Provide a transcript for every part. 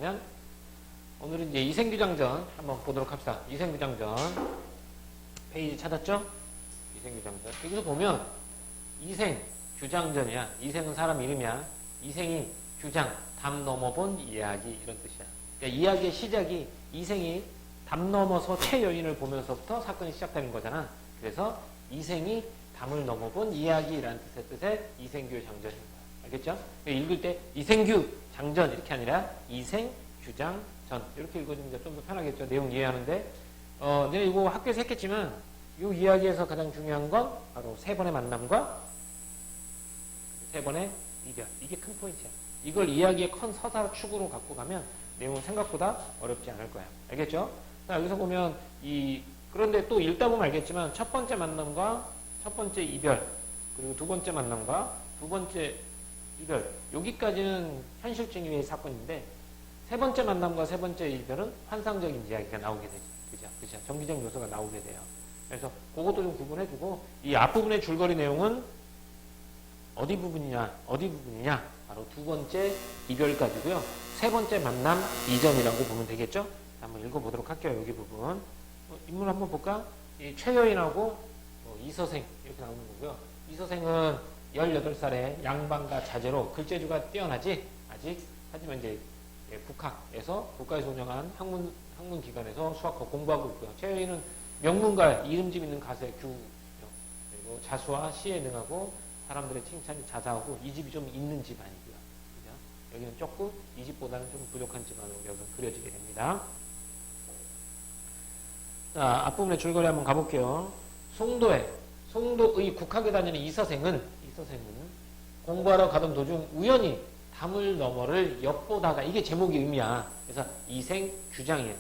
그러면 오늘은 이제 이생규장전 한번 보도록 합시다. 이생규장전 페이지 찾았죠? 이생규장전. 여기서 보면 이생규장전이야. 이생은 사람 이름이야. 이생이 규장, 담 넘어본 이야기 이런 뜻이야. 그러니까 이야기의 시작이 이생이 담 넘어서 최여인을 보면서부터 사건이 시작되는 거잖아. 그래서 이생이 담을 넘어본 이야기라는 뜻의 이생규 장전인 거야. 알겠죠? 읽을 때 이생규 장전 이렇게 아니라 이생규장 전 이렇게 읽어주면 좀 더 편하겠죠. 내용 이해하는데 내가 이거 학교에서 했겠지만 이 이야기에서 가장 중요한 건 바로 세 번의 만남과 세 번의 이별. 이게 큰 포인트야. 이걸 이야기의 큰 서사 축으로 갖고 가면 내용은 생각보다 어렵지 않을 거야. 알겠죠? 자, 여기서 보면 그런데 또 읽다 보면 알겠지만 첫 번째 만남과 첫 번째 이별 그리고 두 번째 만남과 두 번째 이별 여기까지는 현실적 이외의 사건인데 세 번째 만남과 세 번째 이별은 환상적인 이야기가 나오게 되죠. 그죠? 정기적 요소가 나오게 돼요. 그래서 그것도 좀 구분해주고 이 앞부분의 줄거리 내용은 어디 부분이냐 바로 두 번째 이별까지고요. 세 번째 만남 이전이라고 보면 되겠죠? 한번 읽어보도록 할게요. 여기 부분 인물 한번 볼까? 이 최여인하고 이서생 이렇게 나오는 거고요. 이서생은 18살에 양반과 자제로 글재주가 뛰어나지 아직 하지만 이제 국가에서 운영한 학문 기관에서 수학과 공부하고 있고요. 최여인은 명문가 이름집 있는 가수의 그리고 자수와 시에 능하고 사람들의 칭찬이 자자하고 이 집이 좀 있는 집안이고요. 그죠? 여기는 조금 이 집보다는 좀 부족한 집안으로 여기서 그려지게 됩니다. 자, 앞부분에 줄거리 한번 가볼게요. 송도의 국학에 다니는 이서생은 공부하러 가던 도중 우연히 담을 너머를 엿보다가 이게 제목의 의미야. 그래서 이생규장이에요.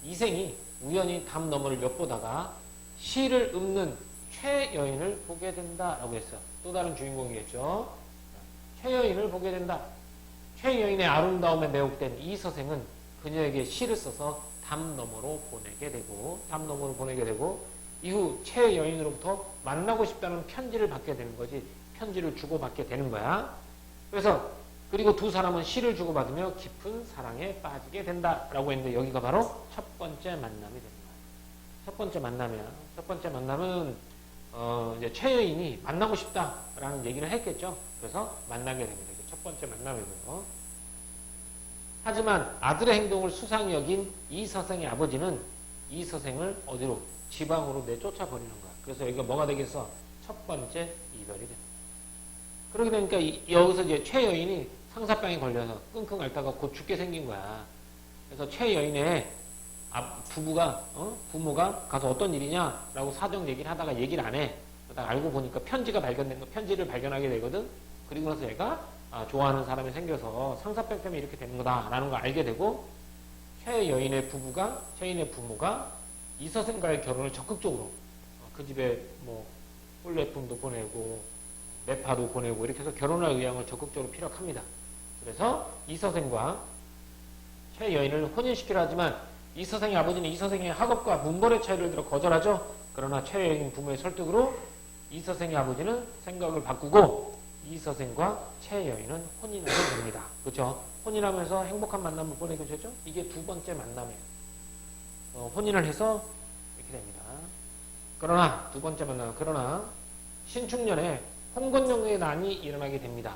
이생이 우연히 담 너머를 엿보다가 시를 읊는 최여인을 보게 된다라고 했어요. 또 다른 주인공이겠죠. 최여인을 보게 된다. 최여인의 아름다움에 매혹된 이서생은 그녀에게 시를 써서 담 너머로 보내게 되고 이후 최여인으로부터 만나고 싶다는 편지를 받게 되는 거지 편지를 주고받게 되는 거야. 그리고 두 사람은 시를 주고받으며 깊은 사랑에 빠지게 된다라고 했는데 여기가 바로 첫 번째 만남이 되는 거야. 첫 번째 만남이야. 첫 번째 만남은 이제 최여인이 만나고 싶다라는 얘기를 했겠죠. 그래서 만나게 됩니다. 첫 번째 만남이고요. 하지만 아들의 행동을 수상히 여긴 이서생의 아버지는 이서생을 어디로? 지방으로 내쫓아 버리는 거야. 그래서 여기가 뭐가 되겠어? 첫 번째 이별이 됩니다. 그러게 되니까 여기서 이제 최여인이 상사병에 걸려서 끙끙 앓다가 곧 죽게 생긴 거야. 그래서 최여인의 부모가 가서 어떤 일이냐라고 사정 얘기를 하다가 얘기를 안 해. 그러다가 알고 보니까 편지가 발견된 거, 편지를 발견하게 되거든. 그리고 나서 얘가 좋아하는 사람이 생겨서 상사병 때문에 이렇게 되는 거다라는 걸 알게 되고 최여인의 부모가 이서생과의 결혼을 적극적으로 그 집에 홀례품도 보내고 매파도 보내고 이렇게 해서 결혼할 의향을 적극적으로 피력합니다. 그래서 이서생과 최여인을 혼인시키려 하지만 이서생의 아버지는 이서생의 학업과 문벌의 차이를 들어 거절하죠. 그러나 최여인 부모의 설득으로 이서생의 아버지는 생각을 바꾸고 이서생과 최여인은 혼인하게 됩니다. 그렇죠? 혼인하면서 행복한 만남을 보내게 되죠. 이게 두 번째 만남이에요. 혼인을 해서 이렇게 됩니다. 그러나 두 번째 만남 신축년에 홍건영의 난이 일어나게 됩니다.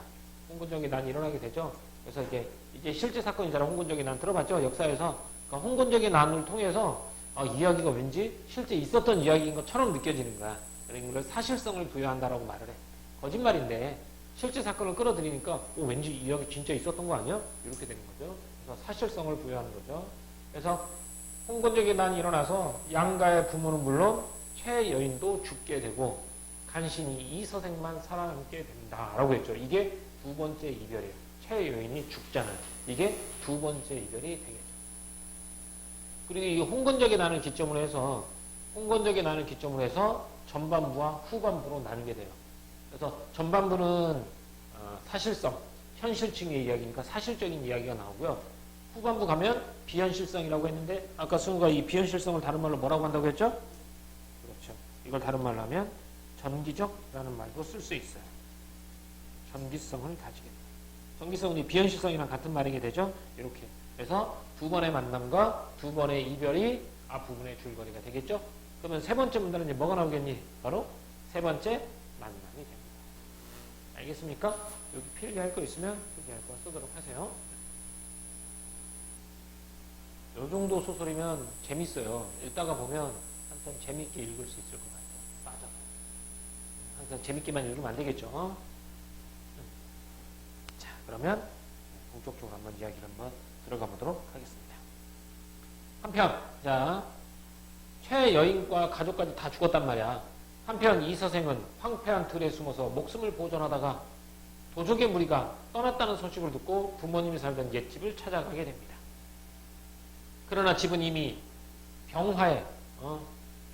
홍건영의 난이 일어나게 되죠. 그래서 이제 실제 사건이잖아. 홍건영의 난 들어봤죠? 역사에서 그러니까 홍건영의 난을 통해서 이야기가 왠지 실제 있었던 이야기인 것처럼 느껴지는 거야. 그런 걸 사실성을 부여한다라고 말을 해. 거짓말인데 실제 사건을 끌어들이니까 왠지 이 이야기 진짜 있었던 거 아니야? 이렇게 되는 거죠. 그래서 사실성을 부여하는 거죠. 그래서 홍건적의 난이 일어나서 양가의 부모는 물론 최여인도 죽게 되고 간신히 이서생만 살아남게 된다라고 했죠. 이게 두 번째 이별이에요. 최여인이 죽잖아요. 이게 두 번째 이별이 되겠죠. 그리고 이 홍건적의 난을 기점으로 해서 전반부와 후반부로 나누게 돼요. 그래서 전반부는 사실성, 현실층의 이야기니까 사실적인 이야기가 나오고요. 후반부 가면 비현실성이라고 했는데 아까 승우가 이 비현실성을 다른 말로 뭐라고 한다고 했죠? 그렇죠. 이걸 다른 말로 하면 전기적이라는 말도 쓸 수 있어요. 전기성을 가지게 돼요. 전기성은 이 비현실성이랑 같은 말이게 되죠? 이렇게. 그래서 두 번의 만남과 두 번의 이별이 앞부분의 줄거리가 되겠죠. 그러면 세 번째 문단은 이제 뭐가 나오겠니? 바로 세 번째 만남이 됩니다. 알겠습니까? 여기 필기할 거 있으면 필기할 거 쓰도록 하세요. 요 정도 소설이면 재밌어요. 읽다가 보면 한참 재밌게 읽을 수 있을 것 같아요. 빠져서. 항상 재밌게만 읽으면 안 되겠죠. 자, 그러면 본격적으로 한번 이야기를 한번 들어가 보도록 하겠습니다. 한편, 자, 최여인과 가족까지 다 죽었단 말이야. 한편 이 서생은 황폐한 들에 숨어서 목숨을 보존하다가 도적의 무리가 떠났다는 소식을 듣고 부모님이 살던 옛집을 찾아가게 됩니다. 그러나 집은 이미 병화에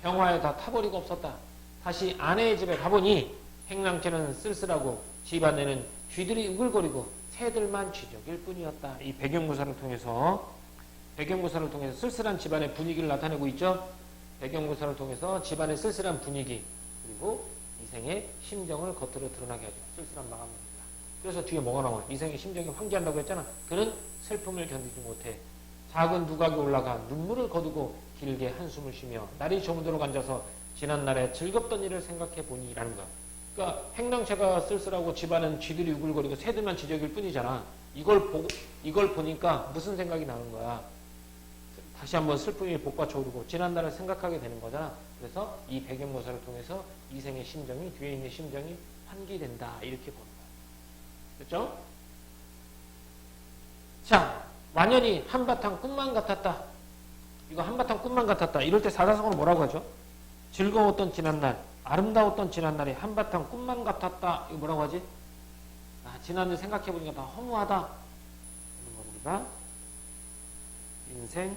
다 타버리고 없었다. 다시 아내의 집에 가보니 행랑채는 쓸쓸하고 집 안에는 쥐들이 우글거리고 새들만 쥐적일 뿐이었다. 이 배경구사를 통해서 쓸쓸한 집안의 분위기를 나타내고 있죠. 배경구사를 통해서 집안의 쓸쓸한 분위기 그리고 이생의 심정을 겉으로 드러나게 하죠. 쓸쓸한 마음입니다. 그래서 뒤에 뭐가 나와요? 이생의 심정이 황폐한다고 했잖아. 그는 슬픔을 견디지 못해 작은 누각에 올라가 눈물을 거두고 길게 한숨을 쉬며 날이 저무도록 앉아서 지난날의 즐겁던 일을 생각해 보니라는 거야. 그러니까 행랑채가 쓸쓸하고 집안은 쥐들이 우글거리고 새들만 지적일 뿐이잖아. 이걸 보니까 무슨 생각이 나는 거야? 다시 한번 슬픔이 복받쳐 오르고 지난날을 생각하게 되는 거잖아. 그래서 이 배경묘사를 통해서 이생의 심정이 뒤에 있는 심정이 환기된다 이렇게 보는 거야. 됐죠? 자, 완연히 한바탕 꿈만 같았다. 이거 한바탕 꿈만 같았다. 이럴 때 사자성어로 뭐라고 하죠? 즐거웠던 지난날, 아름다웠던 지난날이 한바탕 꿈만 같았다. 이거 뭐라고 하지? 지난날 생각해보니까 다 허무하다. 이런 거 우리가 인생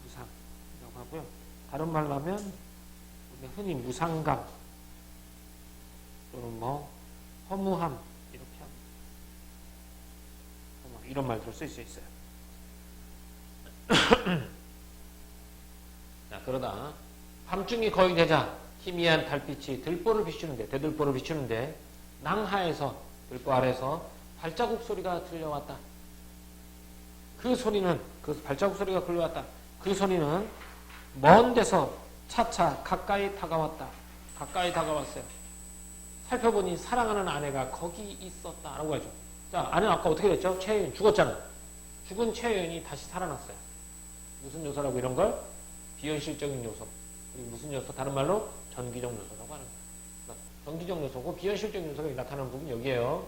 무상이라고 하고요. 다른 말로 하면 우리가 흔히 무상감 또는 뭐 허무함 이렇게 합니다. 이런 말들을 쓸 수 있어요. 자, 그러다 밤중이 거의 되자 희미한 달빛이 들보를 비추는데 대들보를 비추는데 낭하에서 들보 아래서 발자국 소리가 들려왔다. 그 소리는 그 발자국 소리가 들려왔다. 그 소리는 먼 데서 차차 가까이 다가왔다. 가까이 다가왔어요. 살펴보니 사랑하는 아내가 거기 있었다라고 하죠. 자, 아내는 아까 어떻게 됐죠? 최여인 죽었잖아. 죽은 최여인이 다시 살아났어요. 무슨 요소라고 이런 걸? 비현실적인 요소. 그리고 무슨 요소? 다른 말로 전기적 요소라고 하는 거예요. 그러니까 전기적 요소고 비현실적인 요소가 나타나는 부분이 여기에요.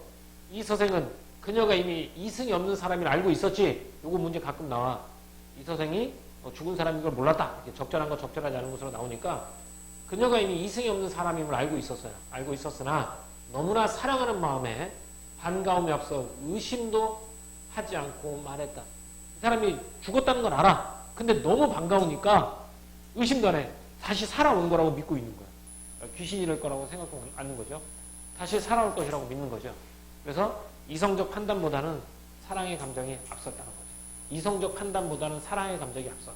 이 서생은 그녀가 이미 이승이 없는 사람을 알고 있었지. 요거 문제 가끔 나와. 이 서생이 죽은 사람인 걸 몰랐다. 적절한 거 적절하지 않은 것으로 나오니까 그녀가 이미 이승이 없는 사람임을 알고 있었어요. 알고 있었으나 너무나 사랑하는 마음에 반가움에 앞서 의심도 하지 않고 말했다. 이 사람이 죽었다는 걸 알아. 근데 너무 반가우니까 의심도 안 해. 다시 살아온 거라고 믿고 있는 거야. 귀신이랄 거라고 생각하고 않는 거죠. 다시 살아올 것이라고 믿는 거죠. 그래서 이성적 판단보다는 사랑의 감정이 앞섰다는 거죠. 이성적 판단보다는 사랑의 감정이 앞서.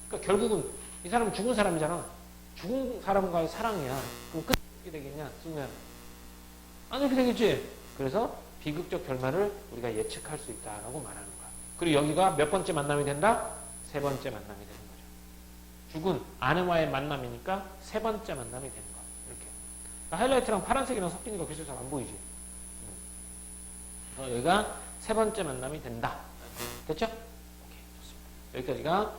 그러니까 결국은 이 사람은 죽은 사람이잖아. 죽은 사람과의 사랑이야. 그럼 끝이 어떻게 되겠냐? 쓰면 안 이렇게 되겠지. 그래서 비극적 결말을 우리가 예측할 수 있다라고 말하는 거야. 그리고 여기가 몇 번째 만남이 된다? 세 번째 만남이 되는 거죠. 죽은 아내와의 만남이니까 세 번째 만남이 되는 거야. 이렇게. 그러니까 하이라이트랑 파란색이랑 섞이니까 글쎄 잘 안 보이지. 그래서 여기가 세 번째 만남이 된다. 됐죠? 오케이, 좋습니다. 여기까지가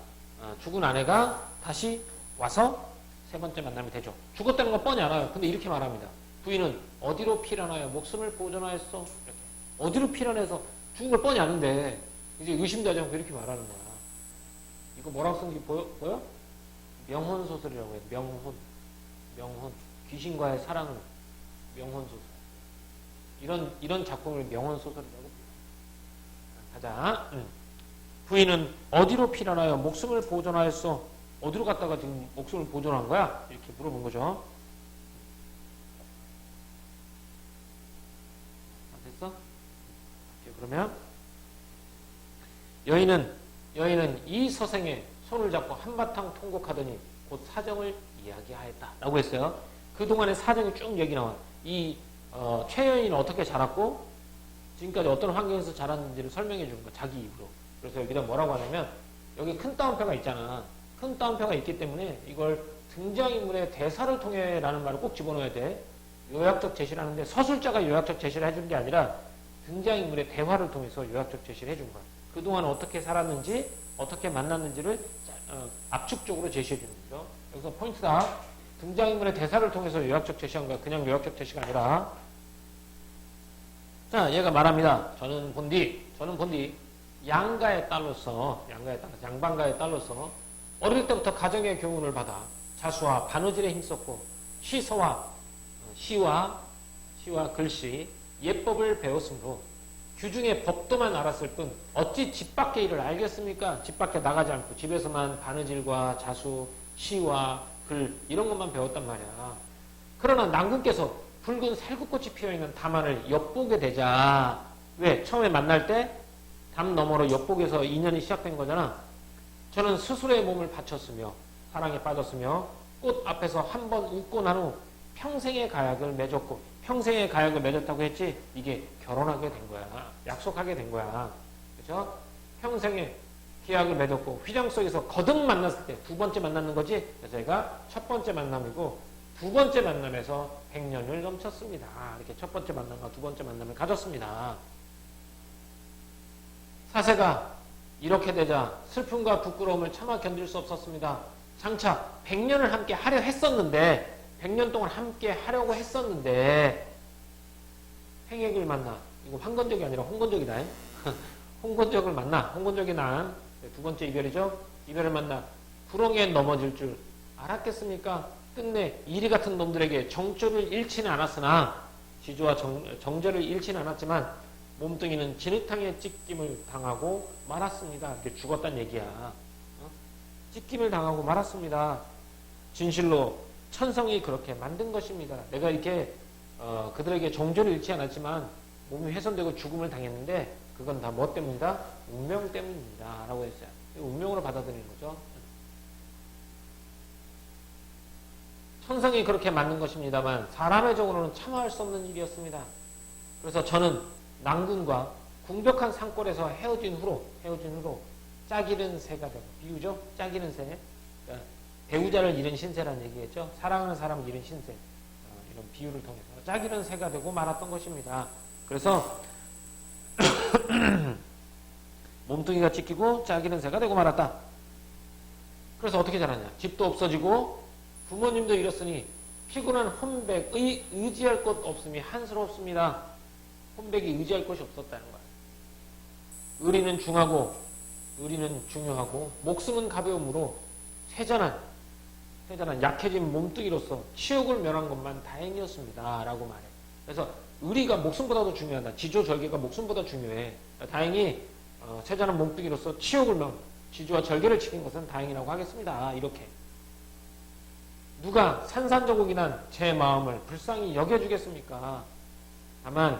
죽은 아내가 다시 와서 세 번째 만남이 되죠. 죽었다는 건 뻔히 알아요. 근데 이렇게 말합니다. 부인은 어디로 피란하여 목숨을 보존하였어? 이렇게. 어디로 피란해서 죽은 걸 뻔히 아는데 이제 의심도 하지 않고 이렇게 말하는 거야. 이거 뭐라고 쓴지 보여? 명혼소설이라고 해요. 명혼. 귀신과의 사랑을 명혼소설. 이런 작품을 명혼소설이라고 불러요. 가자. 부인은 어디로 피란하여 목숨을 보존하였어? 어디로 갔다가 지금 목숨을 보존한 거야? 이렇게 물어본 거죠. 됐어? 오케이, 그러면 여인은 이 서생의 손을 잡고 한바탕 통곡하더니 곧 사정을 이야기하였다라고 했어요. 그동안의 사정이 쭉 얘기 나와. 이 최여인은 어떻게 자랐고 지금까지 어떤 환경에서 자랐는지를 설명해 주는 거야. 자기 입으로. 그래서 여기다 뭐라고 하냐면 여기 큰 따옴표가 있잖아. 큰 따옴표가 있기 때문에 이걸 등장인물의 대사를 통해 라는 말을 꼭 집어넣어야 돼. 요약적 제시를 하는데 서술자가 요약적 제시를 해준 게 아니라 등장인물의 대화를 통해서 요약적 제시를 해준 거야. 그동안 어떻게 살았는지 어떻게 만났는지를 압축적으로 제시해 주는 거죠. 여기서 포인트다. 등장인물의 대사를 통해서 요약적 제시한 거야. 그냥 요약적 제시가 아니라. 자, 얘가 말합니다. 저는 본디 양가의 딸로서 양반가의 딸로서 어릴 때부터 가정의 교훈을 받아 자수와 바느질에 힘썼고 시와 글씨, 예법을 배웠으므로 규중의 법도만 알았을 뿐 어찌 집 밖의 일을 알겠습니까? 집 밖에 나가지 않고 집에서만 바느질과 자수, 시와 글 이런 것만 배웠단 말이야. 그러나 난군께서 붉은 살구꽃이 피어있는 담안을 엿보게 되자 왜? 처음에 만날 때 담 너머로 엿보게서 인연이 시작된 거잖아. 저는 스스로의 몸을 바쳤으며 사랑에 빠졌으며 꽃 앞에서 한 번 웃고 난 후 평생의 가약을 맺었고 평생의 가약을 맺었다고 했지 이게 결혼하게 된 거야. 약속하게 된 거야. 그렇죠? 평생의 계약을 맺었고 휘장 속에서 거듭 만났을 때 두 번째 만나는 거지. 그래서 얘가 첫 번째 만남이고 두 번째 만남에서 100년을 넘쳤습니다. 이렇게 첫 번째 만남과 두 번째 만남을 가졌습니다. 사세가 이렇게 되자 슬픔과 부끄러움을 차마 견딜 수 없었습니다. 장차 100년을 함께 하려 했었는데 100년 동안 함께 하려고 했었는데 행액을 만나. 이거 황건적이 아니라 홍건적이다. 홍건적을 만나. 홍건적이 난 두 번째 이별이죠. 이별을 만나 구렁이에 넘어질 줄 알았겠습니까? 끝내 이리 같은 놈들에게 정조를 잃지는 않았으나 지조와 정절을 잃지는 않았지만 몸뚱이는 진흙탕에 찢김을 당하고 말았습니다. 이렇게 죽었단 얘기야. 찢김을 당하고 말았습니다. 진실로 천성이 그렇게 만든 것입니다. 내가 이렇게 그들에게 정조를 잃지 않았지만 몸이 훼손되고 죽음을 당했는데 그건 다 뭐 때문이다? 운명 때문입니다. 라고 했어요. 운명으로 받아들이는 거죠. 천성이 그렇게 만든 것입니다만 사람의 적으로는 참아할 수 없는 일이었습니다. 그래서 저는 난군과 궁벽한 산골에서 헤어진 후로 짝이른 새가 되고 비유죠. 짝이른 새. 그러니까 배우자를 잃은 신세라는 얘기겠죠. 사랑하는 사람을 잃은 신세. 이런 비유를 통해서 짝이른 새가 되고 말았던 것입니다. 그래서 몸뚱이가 찢기고 짝이른 새가 되고 말았다. 그래서 어떻게 자랐냐. 집도 없어지고 부모님도 잃었으니 피곤한 혼백의 의지할 곳 없음이 한스럽습니다. 혼백이 의지할 곳이 없었다는 거야. 의리는 중요하고 목숨은 가벼움으로 세잔한 약해진 몸뚱이로서 치욕을 면한 것만 다행이었습니다. 라고 말해. 그래서 의리가 목숨보다도 중요하다. 지조절개가 목숨보다 중요해. 다행히 세잔한 몸뚱이로서 치욕을 면 지조와 절개를 지킨 것은 다행이라고 하겠습니다. 이렇게. 누가 산산조각이 난 제 마음을 불쌍히 여겨주겠습니까? 다만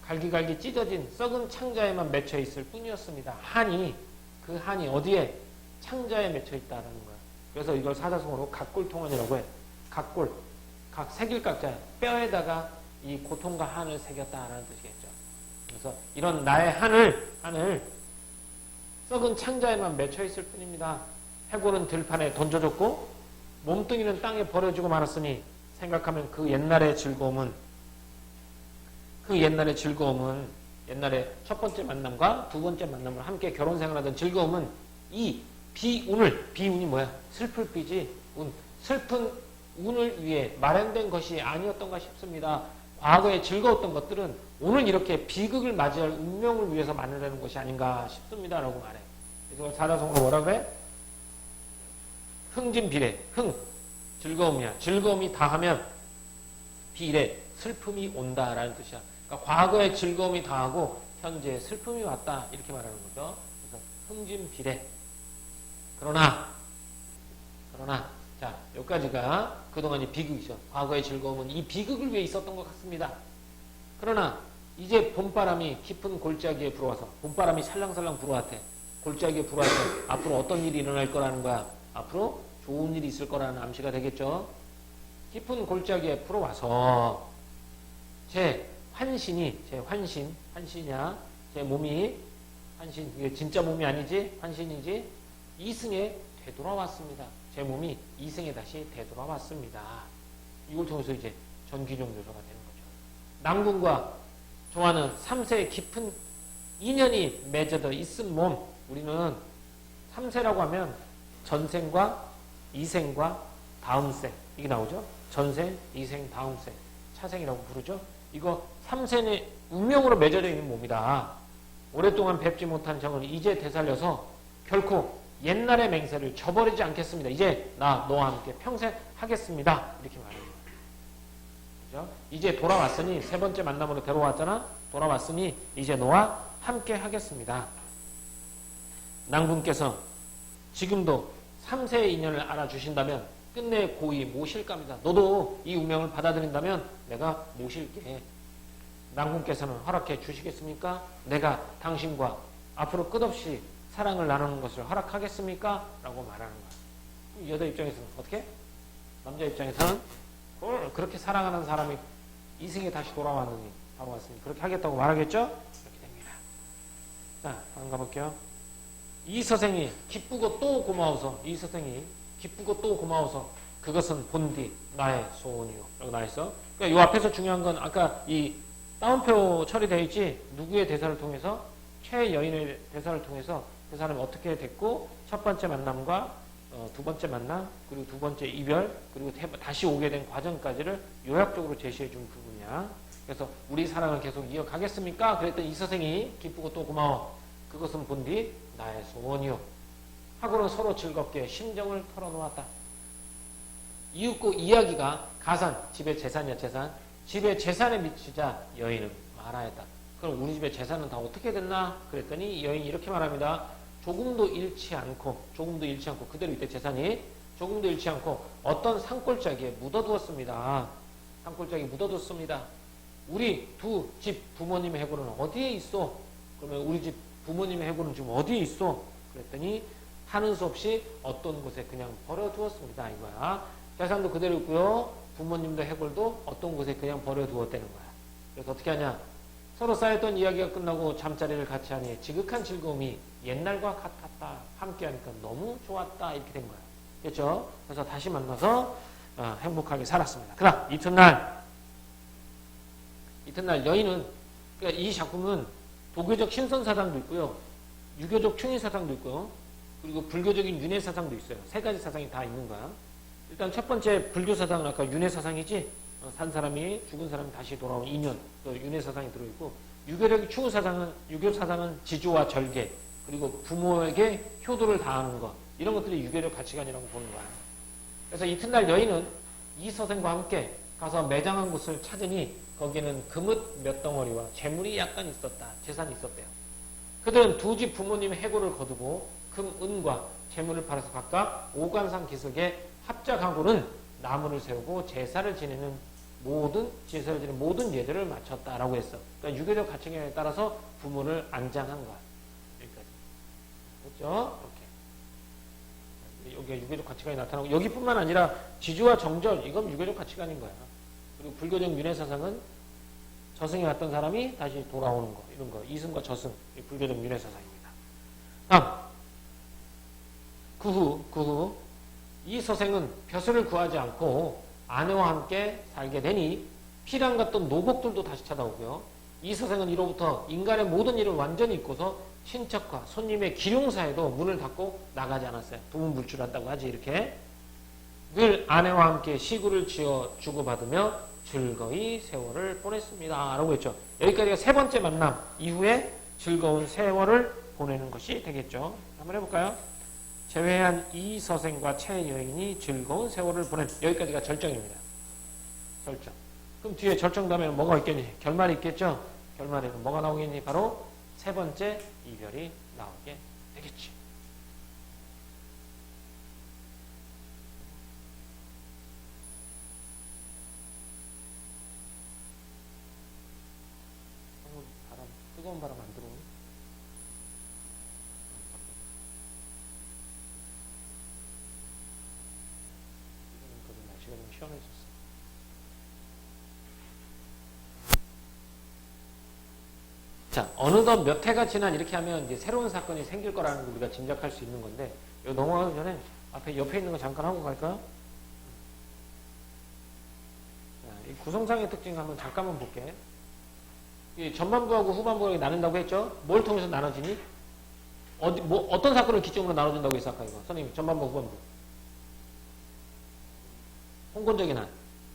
갈기갈기 찢어진 썩은 창자에만 맺혀 있을 뿐이었습니다. 그 한이 어디에? 창자에 맺혀 있다라는 거야. 그래서 이걸 사자성어로 각골통한이라고 해. 각골, 새길각자, 뼈에다가 이 고통과 한을 새겼다라는 뜻이겠죠. 그래서 이런 나의 한을 썩은 창자에만 맺혀 있을 뿐입니다. 해골은 들판에 던져졌고 몸뚱이는 땅에 버려지고 말았으니 생각하면 그 옛날의 즐거움은 옛날에 첫 번째 만남과 두 번째 만남을 함께 결혼 생활하던 즐거움은 이 비운이 뭐야? 슬플 비지. 슬픈 운을 위해 마련된 것이 아니었던가 싶습니다. 과거에 즐거웠던 것들은 오늘 이렇게 비극을 맞이할 운명을 위해서 만들어낸 것이 아닌가 싶습니다. 라고 말해. 이걸 사자성어로 뭐라 그래? 흥진비례. 즐거움이야. 즐거움이 다하면 비례. 슬픔이 온다라는 뜻이야. 그러니까 과거의 즐거움이 다하고 현재의 슬픔이 왔다. 이렇게 말하는 거죠. 그래서 흥진비례. 그러나 자, 여기까지가 그동안 이 비극이죠. 과거의 즐거움은 이 비극을 위해 있었던 것 같습니다. 그러나 이제 봄바람이 깊은 골짜기에 불어와서 봄바람이 살랑살랑 불어왔대. 골짜기에 불어와서 앞으로 어떤 일이 일어날 거라는 거야. 앞으로 좋은 일이 있을 거라는 암시가 되겠죠. 깊은 골짜기에 불어와서 제 환신이야. 제 몸이 환신, 이게 진짜 몸이 아니지? 환신이지? 이승에 되돌아왔습니다. 제 몸이 이승에 다시 되돌아왔습니다. 이걸 통해서 이제 전기종 묘사가 되는 거죠. 남궁과 조화는 3세의 깊은 인연이 맺어져 있은 몸. 우리는 3세라고 하면 전생과 이생과 다음생 이게 나오죠. 전생, 이생, 다음생, 차생이라고 부르죠. 이거 3세는 운명으로 맺어져 있는 몸이다. 오랫동안 뵙지 못한 정을 이제 되살려서 결코 옛날의 맹세를 저버리지 않겠습니다. 이제 나 너와 함께 평생 하겠습니다. 이렇게 말합니다. 그죠? 이제 돌아왔으니 세 번째 만남으로 데려왔잖아. 돌아왔으니 이제 너와 함께 하겠습니다. 낭군께서 지금도 3세의 인연을 알아주신다면 끝내 고이 모실까 합니다. 너도 이 운명을 받아들인다면 내가 모실게. 낭군께서는 허락해 주시겠습니까? 내가 당신과 앞으로 끝없이 사랑을 나누는 것을 허락하겠습니까? 라고 말하는 거야. 여자 입장에서는 어떻게? 남자 입장에서는 그렇게 사랑하는 사람이 이승에 다시 돌아왔으니 그렇게 하겠다고 말하겠죠? 이렇게 됩니다. 자, 다음 가볼게요. 이 서생이 기쁘고 또 고마워서 그것은 본디 나의 소원이요. 라고 나와있어. 그러니까 이 앞에서 중요한 건 아까 이 따옴표 처리되어 있지. 누구의 대사를 통해서? 최여인의 대사를 통해서 그 사람이 어떻게 됐고 첫 번째 만남과 두 번째 만남 그리고 두 번째 이별 그리고 다시 오게 된 과정까지를 요약적으로 제시해 준 부분이야. 그래서 우리 사랑을 계속 이어가겠습니까? 그랬더니 이 서생이 기쁘고 또 고마워. 그것은 본디 나의 소원이요. 하고는 서로 즐겁게 심정을 털어놓았다. 이윽고 이야기가 가산, 집의 재산이야 재산. 집의 재산에 미치자 여인은 말하였다. 그럼 우리 집의 재산은 다 어떻게 됐나? 그랬더니 여인이 이렇게 말합니다. 조금도 잃지 않고 그대로 이때 재산이 조금도 잃지 않고 어떤 산골짜기에 묻어두었습니다. 산골짜기에 묻어뒀습니다. 우리 두 집 부모님의 해골은 어디에 있어? 그러면 우리 집 부모님의 해골은 지금 어디에 있어? 그랬더니 하는 수 없이 어떤 곳에 그냥 버려두었습니다. 이거야. 재산도 그대로 있고요. 부모님도 해골도 어떤 곳에 그냥 버려두었다는 거야. 그래서 어떻게 하냐? 서로 쌓였던 이야기가 끝나고 잠자리를 같이 하니 지극한 즐거움이 옛날과 같았다. 함께하니까 너무 좋았다. 이렇게 된 거야. 그렇죠? 그래서 다시 만나서 행복하게 살았습니다. 그다음 이튿날 여인은 그러니까 이 작품은 도교적 신선사상도 있고요. 유교적 충의사상도 있고요. 그리고 불교적인 윤회사상도 있어요. 세 가지 사상이 다 있는 거야. 일단 첫 번째 불교사상은 아까 윤회사상이지. 산 사람이 죽은 사람이 다시 돌아온 인연, 또 윤회사상이 들어있고 유교적인 유교사상은 지조와 절개, 그리고 부모에게 효도를 다하는 것 이런 것들이 유교적 가치관이라고 보는 거야. 그래서 이튿날 여인은 이 서생과 함께 가서 매장한 곳을 찾으니 거기는 금옷 몇 덩어리와 재물이 약간 있었다. 재산이 있었대요. 그들은 두 집 부모님의 해고를 거두고 금, 은과 재물을 팔아서 각각 오관상 기슭에 합작하고는 나무를 세우고 제사를 지내는 모든 예절을 마쳤다라고 했어. 그러니까 유교적 가치관에 따라서 부모를 안장한 거야. 여기까지. 그렇죠? 이렇게. 여기가 유교적 가치관이 나타나고 여기뿐만 아니라 지주와 정절 이건 유교적 가치관인 거야. 그리고 불교적 윤회사상은 저승에 갔던 사람이 다시 돌아오는 거 이런 거 이승과 저승 불교적 윤회사상입니다. 다음 그 후 이 서생은 벼슬을 구하지 않고 아내와 함께 살게 되니 피랑 같던 노복들도 다시 찾아오고요. 이 서생은 이로부터 인간의 모든 일을 완전히 잊고서 친척과 손님의 기륭사에도 문을 닫고 나가지 않았어요. 두문불출한다고 하지 이렇게. 늘 아내와 함께 시구를 지어 주고받으며 즐거이 세월을 보냈습니다. 라고 했죠. 여기까지가 세 번째 만남 이후에 즐거운 세월을 보내는 것이 되겠죠. 한번 해볼까요? 재회한 이 서생과 최 여인이 즐거운 세월을 보낸 여기까지가 절정입니다. 절정. 그럼 뒤에 절정 다음에 뭐가 있겠니? 결말이 있겠죠? 결말에는 뭐가 나오겠니? 바로 세 번째 이별이 나오게 되겠지. 바람, 뜨거운 바람 안 들어오니? 날씨가 좀 시원해졌어. 자, 어느덧 몇 해가 지난 이렇게 하면 이제 새로운 사건이 생길 거라는 걸 우리가 짐작할 수 있는 건데, 여기 넘어가기 전에 옆에 있는 거 잠깐 하고 갈까요? 자, 이 구성상의 특징 한번 잠깐만 볼게. 이 전반부하고 후반부하고 나눈다고 했죠? 뭘 통해서 나눠지니? 어떤 사건을 기점으로 나눠준다고 했어, 아까 이거? 선생님, 전반부, 후반부. 홍권적인 한.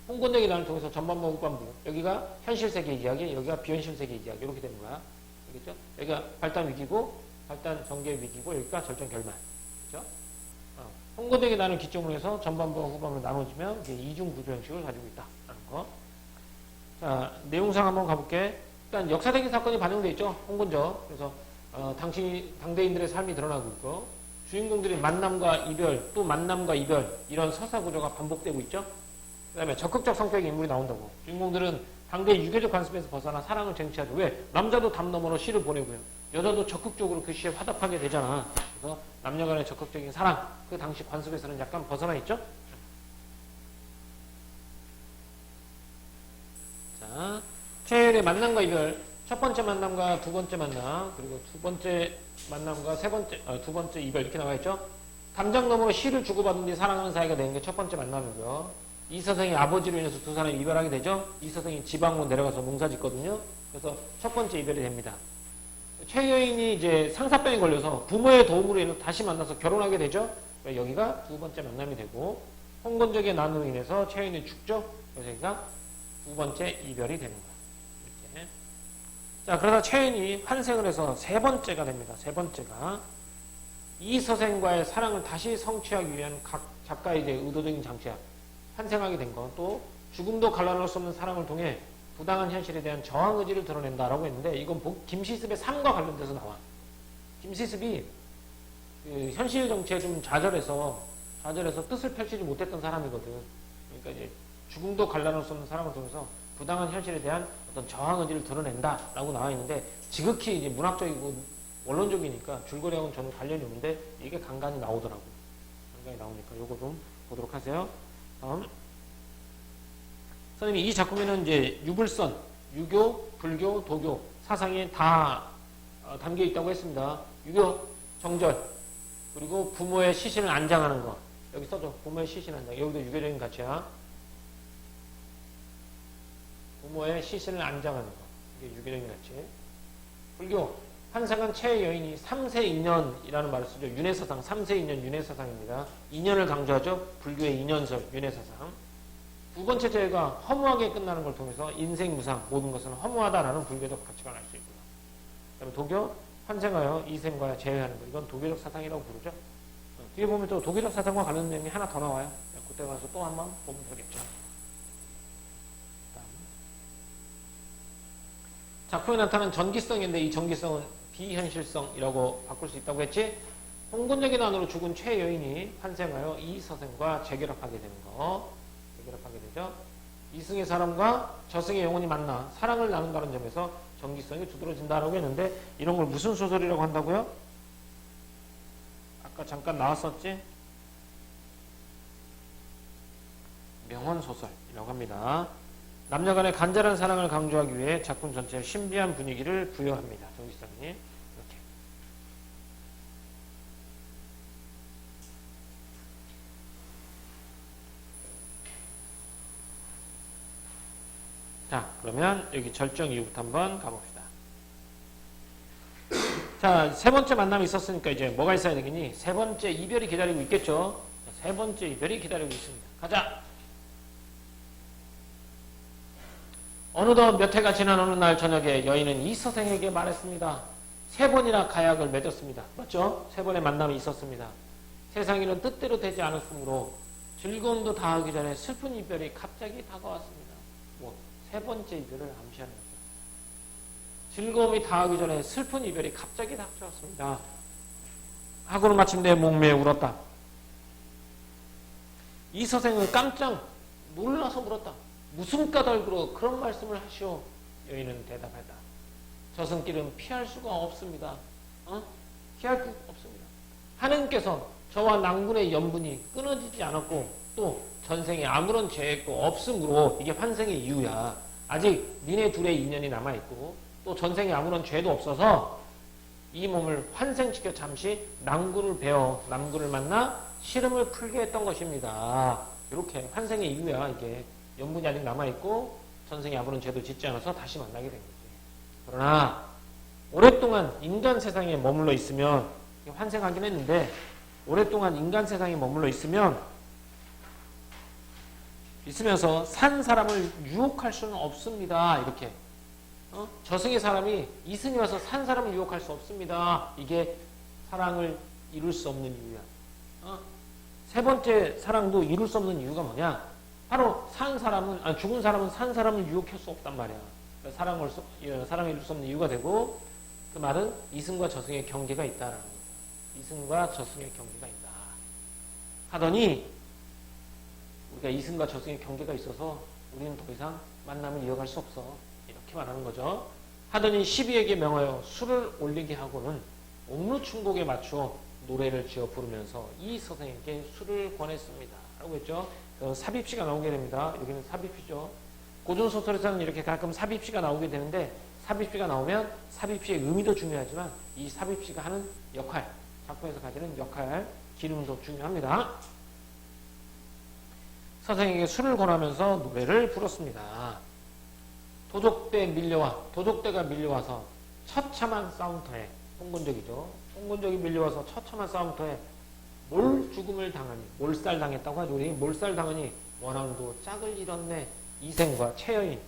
홍권적인 한을 통해서 전반부, 후반부. 여기가 현실 세계 이야기, 여기가 비현실 세계 이야기. 이렇게 되는 거야. 알겠죠? 여기가 발단 위기고, 발단 전개 위기고, 여기가 절정 결말. 그죠? 홍권적인 한을 기점으로 해서 전반부와 후반부로 나눠지면 이게 이중 구조 형식을 가지고 있다라는 거. 자, 내용상 한번 가볼게. 일단 역사적인 사건이 반영되어 있죠. 홍건적. 그래서 당대인들의 삶이 드러나고 있고, 주인공들이 만남과 이별, 또 만남과 이별, 이런 서사 구조가 반복되고 있죠. 그 다음에 적극적 성격의 인물이 나온다고. 주인공들은 당대의 유교적 관습에서 벗어나 사랑을 쟁취하죠. 왜? 남자도 담 너머로 시를 보내고요. 여자도 적극적으로 그 시에 화답하게 되잖아. 그래서 남녀 간의 적극적인 사랑, 그 당시 관습에서는 약간 벗어나 있죠. 자, 최열의 만남과 이별. 첫 번째 만남과 두 번째 만남, 그리고 두 번째 만남과 두 번째 이별 이렇게 나와 있죠. 담장 너머로 시를 주고받은 뒤 사랑하는 사이가 되는 게 첫 번째 만남이고요. 이서생이 아버지로 인해서 두 사람이 이별하게 되죠. 이서생이 지방으로 내려가서 농사 짓거든요. 그래서 첫 번째 이별이 됩니다. 최여인이 이제 상사병에 걸려서 부모의 도움으로 인해서 다시 만나서 결혼하게 되죠. 여기가 두 번째 만남이 되고, 홍건적의 난으로 인해서 최여인이 죽죠. 그래서 여기가 두 번째 이별이 되는 거예요. 이렇게. 자, 그러다 최연이 환생을 해서 세 번째가 됩니다. 세 번째가 이서생과의 사랑을 다시 성취하기 위한 각 작가의 이제 의도적인 장치야. 환생하게 된 건 또 죽음도 갈라놓을 수 없는 사랑을 통해 부당한 현실에 대한 저항 의지를 드러낸다라고 했는데, 이건 김시습의 삶과 관련돼서 나와. 김시습이 그 현실 정치에 좀 좌절해서 뜻을 펼치지 못했던 사람이거든. 그러니까 이제 죽음도 갈라놓을 수 없는 사랑을 통해서 부당한 현실에 대한 어떤 저항 의지를 드러낸다라고 나와 있는데, 지극히 이제 문학적이고 원론적이니까 줄거리하고는 전혀 관련이 없는데 이게 간간히 나오더라고. 간간히 나오니까 요거 좀 보도록 하세요. 다음. 선생님이 이 작품에는 이제 유불선, 유교, 불교, 도교 사상이 다 담겨 있다고 했습니다. 유교, 정절, 그리고 부모의 시신을 안장하는 거. 여기 써줘. 부모의 시신 안장. 여기도 유교적인 가치야. 부모의 시신을 안장하는 거. 이게 유교적인 가치. 불교, 환생한 최여인이 3세 인연이라는 말을 쓰죠. 윤회사상, 3세 인연 윤회사상입니다. 인연을 강조하죠. 불교의 인연설, 윤회사상. 두 번째 죄가 허무하게 끝나는 걸 통해서 인생 무상, 모든 것은 허무하다라는 불교적 가치관을 알 수 있고요. 그다음에 도교, 환생하여 이생과 제외하는 것. 이건 도교적 사상이라고 부르죠. 뒤에 보면 또 도교적 사상과 관련된 내용이 하나 더 나와요. 그때 가서 또 한번 보면 되겠죠. 작품에 나타난 전기성인데, 이 전기성은 비현실성이라고 바꿀 수 있다고 했지. 홍건적인 안으로 죽은 최여인이 환생하여 이서생과 재결합하게 되는 거. 재결합하게 되죠. 이승의 사람과 저승의 영혼이 만나 사랑을 나눈다는 점에서 전기성이 두드러진다라고 했는데, 이런 걸 무슨 소설이라고 한다고요? 아까 잠깐 나왔었지? 명언소설이라고 합니다. 남녀 간의 간절한 사랑을 강조하기 위해 작품 전체에 신비한 분위기를 부여합니다. 전기성이. 이렇게. 자, 그러면 여기 절정 이후부터 한번 가봅시다. 자, 세 번째 만남이 있었으니까 이제 뭐가 있어야 되겠니? 세 번째 이별이 기다리고 있겠죠? 세 번째 이별이 기다리고 있습니다. 가자! 어느덧 몇 해가 지난 어느 날 저녁에 여인은 이서생에게 말했습니다. 세 번이나 가약을 맺었습니다. 맞죠? 세 번의 만남이 있었습니다. 세상 일은 뜻대로 되지 않았으므로 즐거움도 다하기 전에 슬픈 이별이 갑자기 다가왔습니다. 세 번째 이별을 암시하는 거죠. 즐거움이 다하기 전에 슬픈 이별이 갑자기 닥쳐왔습니다. 하고는 마침내 목매에 울었다. 이서생은 깜짝 놀라서 물었다. 무슨 까닭으로 그런 말씀을 하시오? 여인은 대답했다. 저승길은 피할 수가 없습니다. 피할 수 없습니다. 하느님께서 저와 낭군의 연분이 끊어지지 않았고 또 전생에 아무런 죄도 없으므로 이게 환생의 이유야. 아직 니네 둘의 인연이 남아있고 또 전생에 아무런 죄도 없어서 이 몸을 환생시켜 잠시 남구를 배워 남구를 만나 시름을 풀게 했던 것입니다. 이렇게 환생의 이유야. 이게 염분이 아직 남아있고 전생에 아무런 죄도 짓지 않아서 다시 만나게 된 거지. 그러나 오랫동안 인간 세상에 머물러 있으면 환생하긴 했는데 오랫동안 인간 세상에 머물러 있으면서 산 사람을 유혹할 수는 없습니다. 이렇게 저승의 사람이 이승이 와서 산 사람을 유혹할 수 없습니다. 이게 사랑을 이룰 수 없는 이유야. 세 번째 사랑도 이룰 수 없는 이유가 뭐냐? 바로 죽은 사람은 산 사람을 유혹할 수 없단 말이야. 사랑을 이룰 수 없는 이유가 되고, 그 말은 이승과 저승의 경계가 있다라는 거야. 이승과 저승의 경계가 있다. 하더니 우리가 이승과 저승의 경계가 있어서 우리는 더 이상 만남을 이어갈 수 없어. 이렇게 말하는 거죠. 하더니 시비에게 명하여 술을 올리게 하고는 옥루충곡에 맞추어 노래를 지어 부르면서 이 서생에게 술을 권했습니다. 라고 했죠. 삽입시가 나오게 됩니다. 여기는 삽입시죠. 고전소설에서는 이렇게 가끔 삽입시가 나오게 되는데, 삽입시가 나오면 삽입시의 의미도 중요하지만 이 삽입시가 하는 역할, 작품에서 가지는 역할, 기능도 중요합니다. 서생에게 술을 권하면서 노래를 불렀습니다. 도적대가 밀려와서 처참한 싸움터에, 홍군적이죠. 홍군적이 밀려와서 처참한 싸움터에 몰죽음을 당하니, 몰살당했다고 하죠. 우리 몰살당하니 원앙도 짝을 잃었네. 이생과 최여인,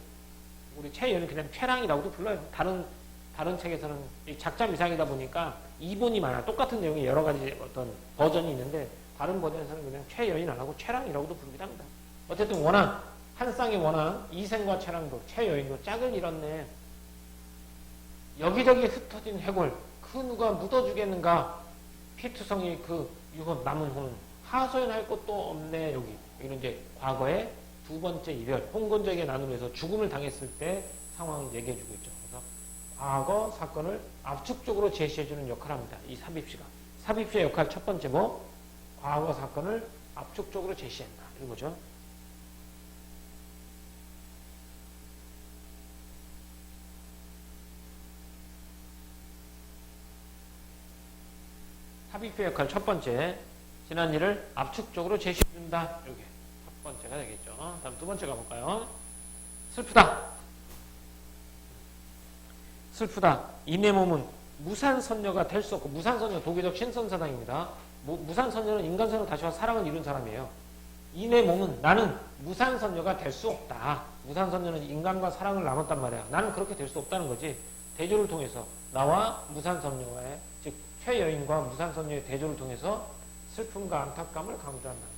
우리 최여인은 그냥 최랑이라고도 불러요. 다른 책에서는 작자 미상이다 보니까 이본이 많아. 똑같은 내용이 여러 가지 어떤 버전이 있는데 다른 버전에서는 그냥 최여인 안 하고 최랑이라고도 부르기도 합니다. 어쨌든 원앙, 한 쌍의 원앙, 이생과 최랑도, 최여인도 짝을 잃었네. 여기저기 흩어진 해골, 그 누가 묻어주겠는가? 피투성이 그 유혼 남은 혼은 하소연할 것도 없네. 여기는 이제 과거의 두 번째 이별, 홍건적의 나눔에서 죽음을 당했을 때 상황을 얘기해주고 있죠. 그래서 과거 사건을 압축적으로 제시해주는 역할을 합니다. 이 삽입시가. 삽입시의 역할 첫 번째 과거 사건을 압축적으로 제시한다. 이런 거죠. 삽입시의 역할 첫 번째, 지난 일을 압축적으로 제시해준다. 이게 첫 번째가 되겠죠. 다음 두 번째 가볼까요? 슬프다. 이내 몸은 무산선녀가 될 수 없고, 무산선녀 도계적 신선사당입니다. 무산선녀는 인간선녀로 다시 와서 사랑을 이룬 사람이에요. 이내 몸은 나는 무산선녀가 될 수 없다. 무산선녀는 인간과 사랑을 나눴단 말이야. 나는 그렇게 될 수 없다는 거지. 대조를 통해서 나와 무산선녀와의, 즉 최여인과 무산선녀의 대조를 통해서 슬픔과 안타까움을 강조한다는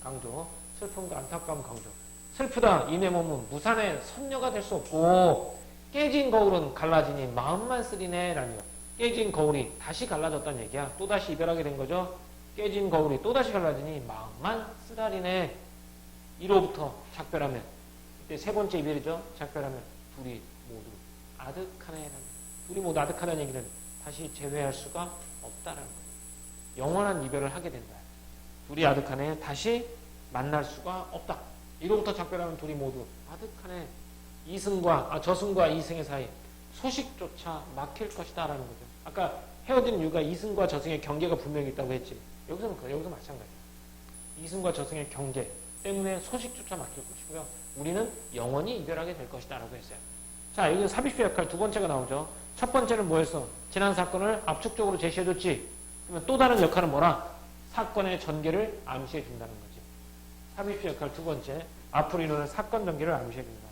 거죠. 슬픔과 안타까움 강조. 슬프다. 이내 몸은 무산의 선녀가 될 수 없고, 깨진 거울은 갈라지니 마음만 쓰리네. 라니요. 깨진 거울이 다시 갈라졌다는 얘기야. 또다시 이별하게 된 거죠. 깨진 거울이 또다시 갈라지니 마음만 쓰라리네. 이로부터 작별하면, 이때 세 번째 이별이죠. 작별하면 둘이 모두 아득하네. 둘이 모두 아득하다는 얘기는 다시 재회할 수가 없다라는 거예요. 영원한 이별을 하게 된다. 둘이 아득하네. 다시 만날 수가 없다. 이로부터 작별하면 둘이 모두 아득하네. 저승과 이승의 사이 소식조차 막힐 것이다 라는 거죠. 아까 헤어진 이유가 이승과 저승의 경계가 분명히 있다고 했지. 여기서 마찬가지야. 이승과 저승의 경계 때문에 소식조차 막힐 것이고요. 우리는 영원히 이별하게 될 것이다 라고 했어요. 자, 여기서 삽입시 역할 두 번째가 나오죠. 첫 번째는 뭐였어? 지난 사건을 압축적으로 제시해줬지. 그러면 또 다른 역할은 뭐라? 사건의 전개를 암시해 준다는 거지. 삽입시 역할 두 번째, 앞으로 일어날 사건 전개를 암시해 준다.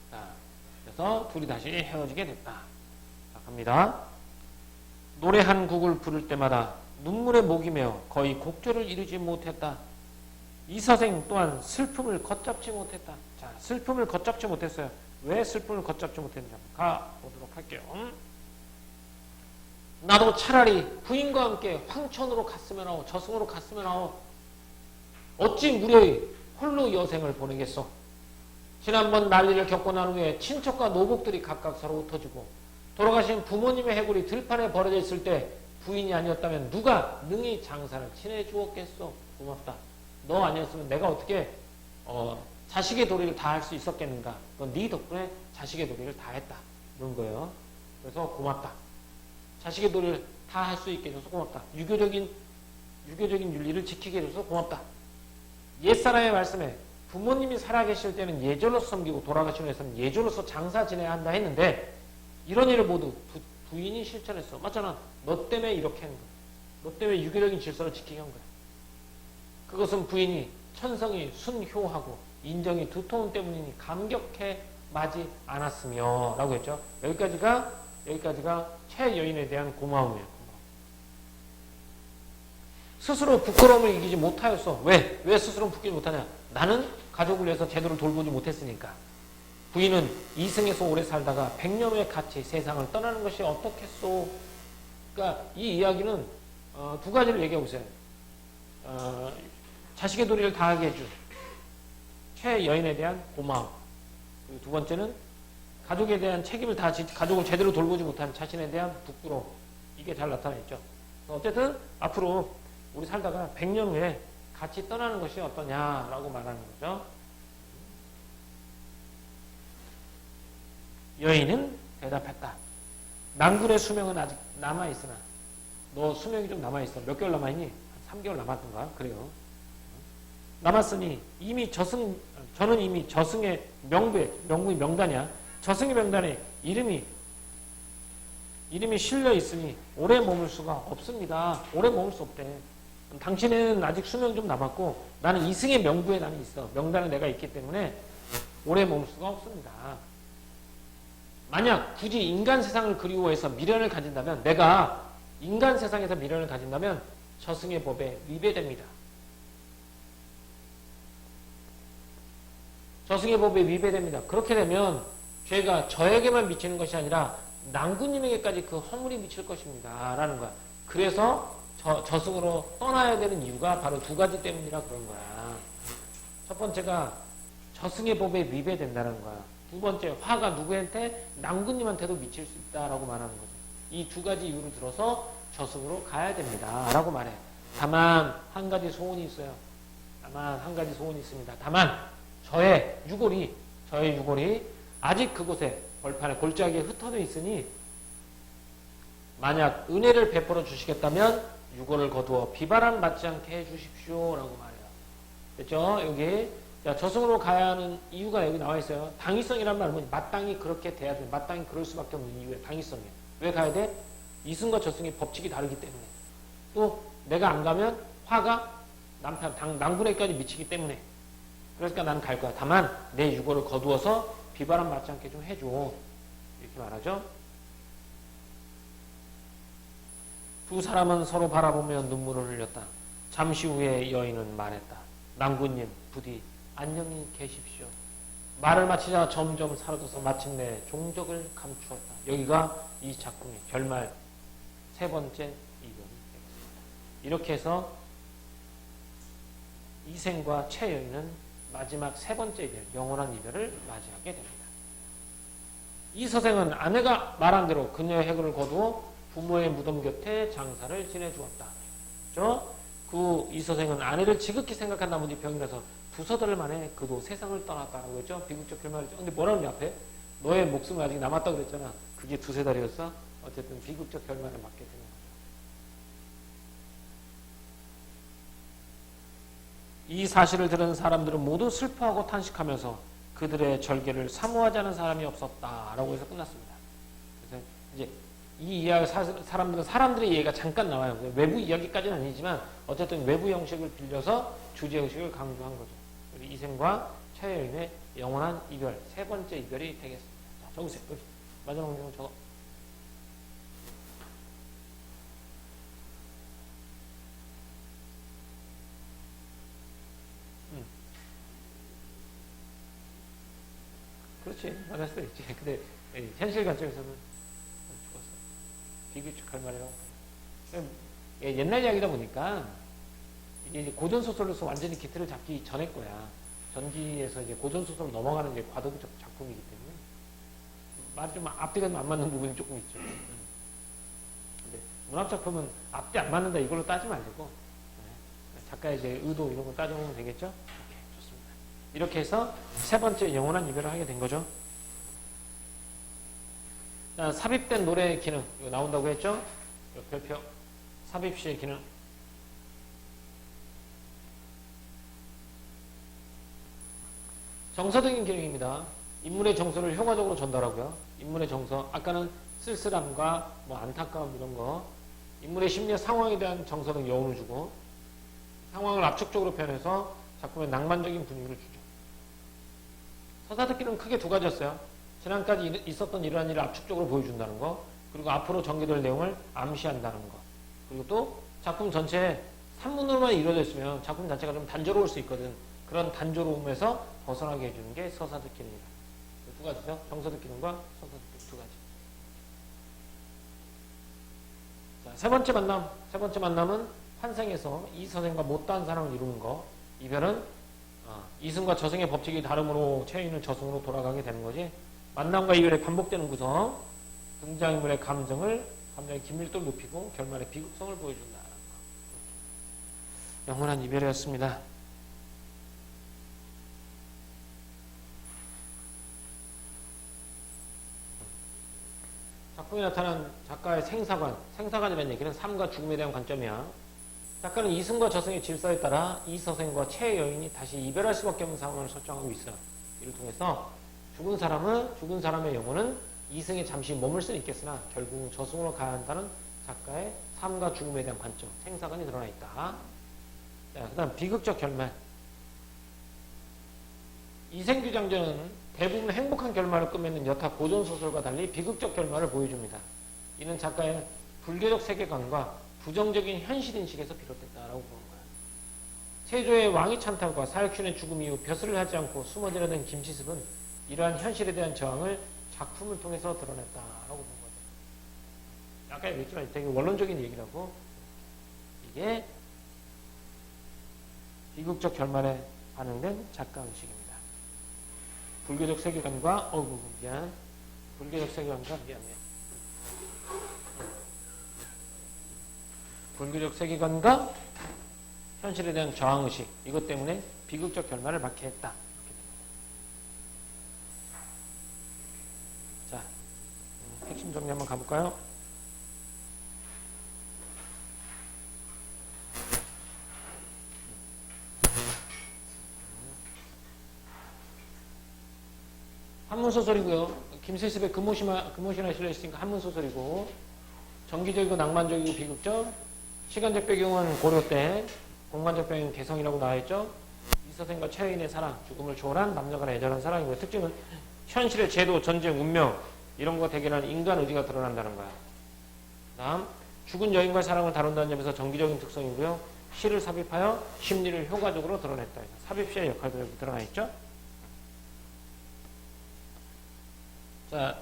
자, 그래서 둘이 다시 헤어지게 됐다. 자, 갑니다. 노래 한 곡을 부를 때마다 눈물에 목이 메어 거의 곡절을 이루지 못했다. 이 서생 또한 슬픔을 걷잡지 못했다. 자, 슬픔을 걷잡지 못했어요. 왜 슬픔을 걷잡지 못했는지 가보도록 할게요. 나도 차라리 부인과 함께 황천으로 갔으면 하오, 저승으로 갔으면 하오. 어찌 무료히 홀로 여생을 보내겠소. 지난번 난리를 겪고 난 후에 친척과 노복들이 각각 서로 흩어지고 돌아가신 부모님의 해골이 들판에 버려져 있을 때 부인이 아니었다면 누가 능히 장사를 지내주었겠소. 고맙다. 너 아니었으면 내가 어떻게 자식의 도리를 다 할 수 있었겠는가. 넌 네 덕분에 자식의 도리를 다 했다. 그런 거예요. 그래서 고맙다. 자식의 도리를 다 할 수 있게 해줘서 고맙다. 유교적인 윤리를 지키게 해줘서 고맙다. 옛사람의 말씀에 부모님이 살아계실 때는 예절로서 섬기고 돌아가신 후에서는 예절로서 장사 지내야 한다 했는데 이런 일을 모두 부인이 실천했어. 맞잖아. 너 때문에 이렇게 한 거야. 너 때문에 유교적인 질서를 지키게 한 거야. 그것은 부인이 천성이 순효하고 인정이 두터운 때문이니 감격해 마지 않았으며 라고 했죠. 여기까지가 최 여인에 대한 고마움이에요. 스스로 부끄러움을 이기지 못하였어. 왜 스스로 부끄러움을 못하냐. 나는 가족을 위해서 제대로 돌보지 못했으니까. 부인은 이승에서 오래 살다가 100년의 같이 세상을 떠나는 것이 어떻겠소. 그러니까 이 이야기는 두 가지를 얘기하고 있어요. 자식의 도리를 다하게 해준 최 여인에 대한 고마움. 그리고 두 번째는 가족에 대한 책임을 가족을 제대로 돌보지 못한 자신에 대한 부끄러움. 이게 잘 나타나 있죠. 어쨌든 앞으로 우리 살다가 100년 후에 같이 떠나는 것이 어떠냐라고 말하는 거죠. 여인은 대답했다. 낭굴의 수명은 아직 남아있으나 너 수명이 좀 남아있어. 몇 개월 남아있니? 한 3개월 남았던가? 그래요. 남았으니 저는 이미 저승의 명부의 명단이야. 저승의 명단에 이름이 실려 있으니 오래 머물 수가 없습니다. 오래 머물 수 없대. 당신은 아직 수명 좀 남았고 나는 이승의 명부에 나는 있어. 명단에 내가 있기 때문에 오래 머물 수가 없습니다. 만약 굳이 인간 세상을 그리워해서 미련을 가진다면 내가 인간 세상에서 미련을 가진다면 저승의 법에 위배됩니다. 저승의 법에 위배됩니다. 그렇게 되면 죄가 저에게만 미치는 것이 아니라 낭구님에게까지 그 허물이 미칠 것입니다. 라는 거야. 그래서 저승으로 떠나야 되는 이유가 바로 두 가지 때문이라 그런 거야. 첫 번째가 저승의 법에 위배된다는 거야. 두 번째, 화가 누구한테? 낭구님한테도 미칠 수 있다라고 말하는 거죠. 이 두 가지 이유를 들어서 저승으로 가야 됩니다. 라고 말해. 다만 한 가지 소원이 있어요. 다만 한 가지 소원이 있습니다. 다만 저의 유골이 아직 그곳에 벌판에 골짜기에 흩어져 있으니 만약 은혜를 베풀어 주시겠다면 유골을 거두어 비바람 맞지 않게 해주십시오. 라고 말해요. 됐죠? 여기 저승으로 가야 하는 이유가 여기 나와 있어요. 당위성이란 말은 마땅히 그렇게 돼야 돼. 마땅히 그럴 수밖에 없는 이유예요. 당위성이에요. 왜 가야 돼? 이승과 저승의 법칙이 다르기 때문에. 또 내가 안 가면 화가 낭군에까지 미치기 때문에. 그러니까 나는 갈 거야. 다만 내 유골을 거두어서 비바람 맞지 않게 좀 해줘. 이렇게 말하죠. 두 사람은 서로 바라보며 눈물을 흘렸다. 잠시 후에 여인은 말했다. 낭군님 부디 안녕히 계십시오. 말을 마치자 점점 사라져서 마침내 종적을 감추었다. 여기가 이 작품의 결말 세 번째 이변이 되겠습니다. 이렇게 해서 이생과 최여인은 마지막 세 번째 이별, 영원한 이별을 맞이하게 됩니다. 이 서생은 아내가 말한 대로 그녀의 해골을 거두어 부모의 무덤 곁에 장사를 지내주었다. 그렇죠? 이 서생은 아내를 지극히 생각한 나머지 병이 나서 두서들 만에 그도 세상을 떠났다라고 했죠. 비극적 결말이죠. 근데 뭐라고 했냐 앞에? 너의 목숨은 아직 남았다고 그랬잖아. 그게 두세 달이었어? 어쨌든 비극적 결말을 맞게 되는 거죠. 이 사실을 들은 사람들은 모두 슬퍼하고 탄식하면서 그들의 절개를 사모하지 않은 사람이 없었다라고 해서 끝났습니다. 그래서 이제 이 이야기 사람들의 이야기가 잠깐 나와요. 외부 이야기까지는 아니지만 어쨌든 외부 형식을 빌려서 주제 의식을 강조한 거죠. 이생과 최여인의 영원한 이별, 세 번째 이별이 되겠습니다. 자, 적으세요. 여기 마지막 문제는 적어. 그렇지, 말할 수도 있지. 근데 현실 관점에서는 죽었어. 비교적 할 말이라고. 옛날 이야기다 보니까 이게 고전 소설로서 완전히 기틀을 잡기 전에 거야. 전기에서 이제 고전 소설로 넘어가는 게 과도기적 작품이기 때문에 말이 좀 앞뒤가 안 맞는 부분이 조금 있죠. 근데 문학작품은 앞뒤 안 맞는다 이걸로 따지면 말고 작가의 이제 의도 이런 거 따져보면 되겠죠? 오케이, 좋습니다. 이렇게 해서 세 번째 영원한 이별을 하게 된 거죠. 자, 삽입된 노래의 기능 이거 나온다고 했죠? 이거 별표 삽입시의 기능. 정서적인 기능입니다. 인물의 정서를 효과적으로 전달하고요. 인물의 정서, 아까는 쓸쓸함과 뭐 안타까움 이런 거, 인물의 심리와 상황에 대한 정서적 여운을 주고 상황을 압축적으로 표현해서 작품의 낭만적인 분위기를 주죠. 서사듣기는 크게 두 가지였어요. 지난까지 있었던 이러한 일을 압축적으로 보여준다는 거, 그리고 앞으로 전개될 내용을 암시한다는 거, 그리고 또 작품 전체에 산문으로만 이루어져 있으면 작품 자체가 좀 단조로울 수 있거든. 그런 단조로움에서 벗어나게 해주는 게 서사듣기입니다. 두 가지죠. 정서듣기능과 서사듣기능 두 가지. 자, 세 번째 만남은 환생에서 이서생과 못다한 사랑을 이루는 거. 이별은 이승과 저승의 법칙이 다름으로 최인은 저승으로 돌아가게 되는 거지. 만남과 이별이 반복되는 구성, 등장인물의 감정의 긴밀도를 높이고 결말의 비극성을 보여준다. 영원한 이별이었습니다. 작품에 나타난 작가의 생사관이라는 얘기는 삶과 죽음에 대한 관점이야. 작가는 이승과 저승의 질서에 따라 이서생과 최 여인이 다시 이별할 수밖에 없는 상황을 설정하고 있어요. 이를 통해서 죽은 사람의 영혼은 이승에 잠시 머물 수는 있겠으나 결국은 저승으로 가야 한다는 작가의 삶과 죽음에 대한 관점, 생사관이 드러나 있다. 자, 그 다음 비극적 결말. 이생규장전은 대부분 행복한 결말을 끝맺는 여타 고전소설과 달리 비극적 결말을 보여줍니다. 이는 작가의 불교적 세계관과 부정적인 현실인식에서 비롯됐다라고 보는 거야. 세조의 왕위 찬탈과 사익춘의 죽음 이후 벼슬을 하지 않고 숨어지려던 김시습은 이러한 현실에 대한 저항을 작품을 통해서 드러냈다라고 보는 거죠. 아까 얘기했지만 되게 원론적인 얘기라고. 이게 비극적 결말에 반영된 작가 의식입니다. 불교적 세계관과 불교적 세계관과 불교적 세계관과 현실에 대한 저항의식, 이것 때문에 비극적 결말을 맞게 했다. 자, 핵심 정리 한번 가볼까요? 한문소설이고요. 김세습의 금오신화 실려있으니까 한문소설이고, 정기적이고 낭만적이고 비극적, 시간적 배경은 고려 때, 공간적 배경은 개성이라고 나와있죠. 이서생과 최인의 사랑, 죽음을 초월한 남녀간의 애절한 사랑이고요. 특징은 현실의 제도, 전쟁, 운명 이런 거 대결하는 인간 의지가 드러난다는 거야. 다음, 죽은 여인과의 사랑을 다룬다는 점에서 정기적인 특성이고요. 시를 삽입하여 심리를 효과적으로 드러냈다. 삽입시의 역할도 여기 드러나 있죠. 자,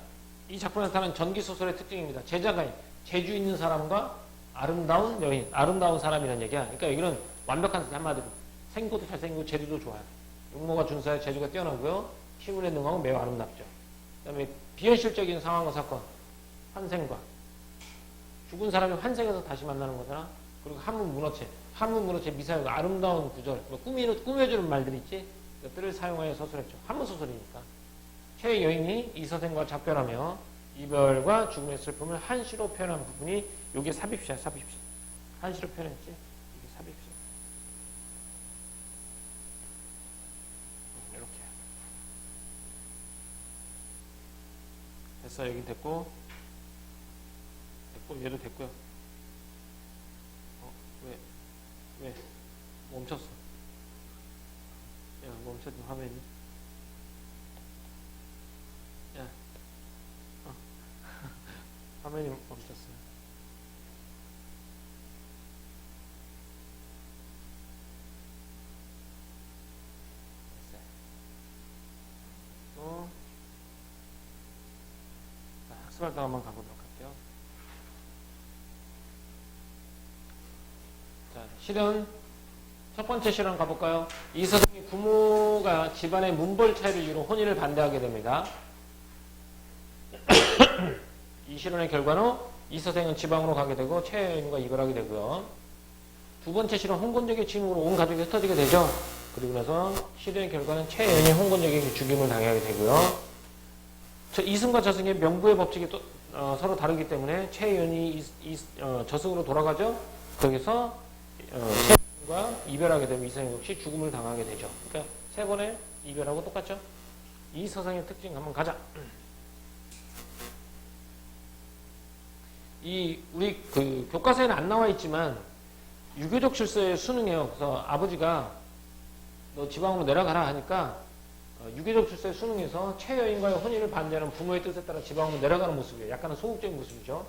이 작품에 나타나는 전기소설의 특징입니다. 제자가인, 재주 있는 사람과 아름다운 여인, 아름다운 사람이라는 얘기야. 그러니까 여기는 완벽한 한마디로 생고도 잘생기고 재주도 좋아요. 용모가 준사에 재주가 뛰어나고요. 힘을 능하고 매우 아름답죠. 그 다음에 비현실적인 상황과 사건, 환생과 죽은 사람이 환생해서 다시 만나는 거잖아. 그리고 한문문어체 미사여가 아름다운 구절, 뭐 꾸며주는 말들 있지. 이것들을 사용하여 서술했죠. 한문소설이니까. 최 여인이 이서생과 작별하며 이별과 죽음의 슬픔을 한시로 표현한 부분이 이게 삽입시야. 한시로 표현했지. 이게 삽입시야. 이렇게. 됐어. 여기 됐고 얘도 됐고요. 왜 멈췄어? 야, 멈췄지 화면이. 야, 화면이 멈췄어요. 됐어요. 자, 학습활동 한번 가보도록 할게요. 자, 실은 첫 번째 실은 가볼까요? 이서생이 부모가 집안의 문벌 차이를 이유로 혼인을 반대하게 됩니다. 이 실현의 결과로 이서생은 지방으로 가게 되고 최여인과 이별하게 되고요. 두 번째 실은 홍건적의 침묵으로 온 가족이 흩어지게 되죠. 그리고 나서 실현의 결과는 최여인이 홍건적에게 죽임을 당하게 되고요. 이승과 저승의 명부의 법칙이 또 서로 다르기 때문에 최여인이 저승으로 돌아가죠. 거기서 최여인과 이별하게 되면 이서생 역시 죽음을 당하게 되죠. 그러니까 세 번의 이별하고 똑같죠. 이 서상의 특징 한번 가자. 우리 그 교과서에는 안 나와 있지만 유교적 질서의 수능이에요. 그래서 아버지가 너 지방으로 내려가라 하니까 유교적 질서의 수능에서 최여인과의 혼인을 반대하는 부모의 뜻에 따라 지방으로 내려가는 모습이에요. 약간은 소극적인 모습이죠.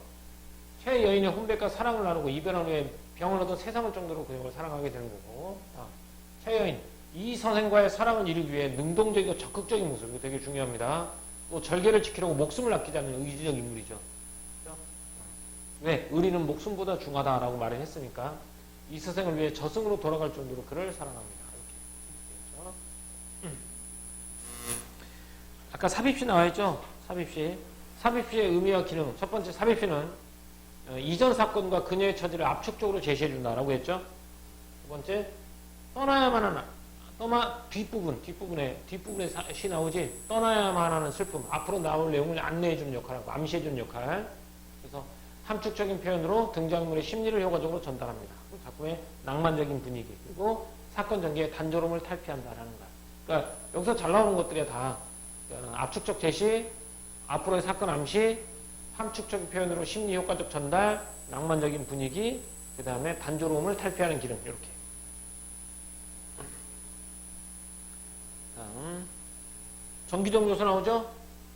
최여인의 혼백과 사랑을 나누고 이별한 후에 병을 얻어 세상을 정도로 그녀를 사랑하게 되는 거고. 최여인 이 선생과의 사랑을 이루기 위해 능동적이고 적극적인 모습, 이거 되게 중요합니다. 또 절개를 지키려고 목숨을 아끼지 않는 의지적 인물이죠. 그렇죠? 왜? 의리는 목숨보다 중하다라고 말을 했으니까 이 선생을 위해 저승으로 돌아갈 정도로 그를 사랑합니다. 이렇게. 그렇죠? 아까 삽입시 나와있죠? 삽입시. 삽입시의 의미와 기능. 첫 번째 삽입시는 이전 사건과 그녀의 처지를 압축적으로 제시해준다라고 했죠? 두 번째, 떠나야만 하나. 뒷부분에 시 나오지, 떠나야만 하는 슬픔, 앞으로 나올 내용을 안내해주는 역할하고, 암시해주는 역할. 그래서 함축적인 표현으로 등장인물의 심리를 효과적으로 전달합니다. 작품의 낭만적인 분위기, 그리고 사건 전개의 단조로움을 탈피한다라는 것. 그러니까 여기서 잘 나오는 것들이 다 압축적 제시, 앞으로의 사건 암시, 함축적인 표현으로 심리 효과적 전달, 낭만적인 분위기, 그 다음에 단조로움을 탈피하는 기능, 이렇게. 정기적 요소 나오죠?